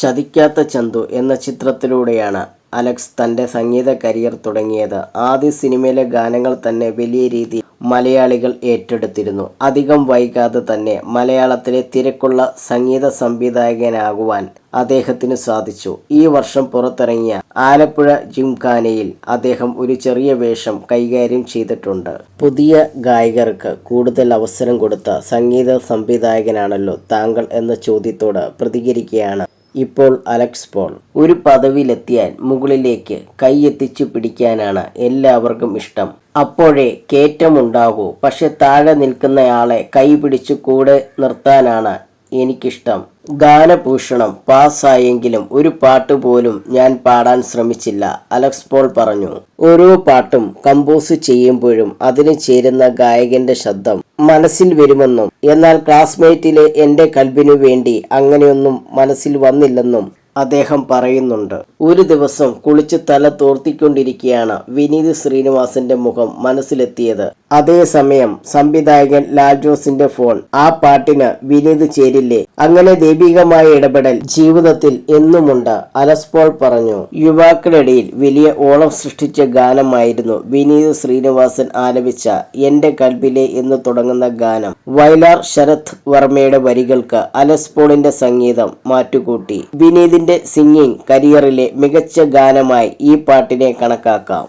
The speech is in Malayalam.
ചതിക്കാത്ത ചന്തു എന്ന ചിത്രത്തിലൂടെയാണ് അലക്സ് തൻ്റെ സംഗീത കരിയർ തുടങ്ങിയത്. ആദ്യ സിനിമയിലെ ഗാനങ്ങൾ തന്നെ വലിയ രീതിയിൽ മലയാളികൾ ഏറ്റെടുത്തിരുന്നു. അധികം വൈകാതെ തന്നെ മലയാളത്തിലെ തിരക്കുള്ള സംഗീത സംവിധായകനാകുവാൻ അദ്ദേഹത്തിന് സാധിച്ചു. ഈ വർഷം പുറത്തിറങ്ങിയ ആലപ്പുഴ ജിംഖാനയിൽ അദ്ദേഹം ഒരു ചെറിയ വേഷം കൈകാര്യം ചെയ്തിട്ടുണ്ട്. പുതിയ ഗായകർക്ക് കൂടുതൽ അവസരം കൊടുത്ത സംഗീത സംവിധായകനാണല്ലോ താങ്കൾ എന്ന ചോദ്യത്തോട് പ്രതികരിക്കുകയാണ് ഇപ്പോൾ അലക്സ് പോൾ. ഒരു പദവിയിലെത്തിയാൽ മുകളിലേക്ക് കൈയെത്തിച്ചു പിടിക്കാനാണ് എല്ലാവർക്കും ഇഷ്ടം. അപ്പോഴേ കയറ്റമുണ്ടാകൂ. പക്ഷെ താഴെ നിൽക്കുന്നയാളെ കൈ പിടിച്ചു കൂടെ നിർത്താനാണ് എനിക്കിഷ്ടം. ഗാനഭൂഷണം പാസ്സായെങ്കിലും ഒരു പാട്ട് പോലും ഞാൻ പാടാൻ ശ്രമിച്ചില്ല, അലക്സ് പോൾ പറഞ്ഞു. ഓരോ പാട്ടും കമ്പോസ് ചെയ്യുമ്പോഴും അതിന് ചേരുന്ന ഗായകന്റെ ശബ്ദം മനസ്സിൽ വരുമെന്നും എന്നാൽ ക്ലാസ്മേറ്റിലെ എൻ്റെ കൽബിനു വേണ്ടി അങ്ങനെയൊന്നും മനസ്സിൽ വന്നില്ലെന്നും അദ്ദേഹം പറയുന്നുണ്ട്. ഒരു ദിവസം കുളിച്ച് തല തോർത്തിക്കൊണ്ടിരിക്കെയാണ് വിനീത് ശ്രീനിവാസന്റെ മുഖം മനസ്സിലെത്തിയത്. അതേസമയം സംവിധായകൻ ലാൽ ജോസിന്റെ ഫോൺ ആ പാട്ടിന് വിനീത് ചേരില്ലേ? അങ്ങനെ ദൈവികമായ ഇടപെടൽ ജീവിതത്തിൽ എന്നുമുണ്ട്, അലക്സ് പോൾ പറഞ്ഞു. യുവാക്കളിടയിൽ വലിയ ഓളം സൃഷ്ടിച്ച ഗാനമായിരുന്നു വിനീത് ശ്രീനിവാസൻ ആലപിച്ച എൻ്റെ കൽബിലെ എന്ന് തുടങ്ങുന്ന ഗാനം. വയലാർ ശരത് വർമ്മയുടെ വരികൾക്ക് അലക്സ് പോളിന്റെ സംഗീതം മാറ്റുകൂട്ടി. വിനീതിന്റെ സിംഗിങ് കരിയറിലെ മികച്ച ഗാനമായി ഈ പാട്ടിനെ കണക്കാക്കാം.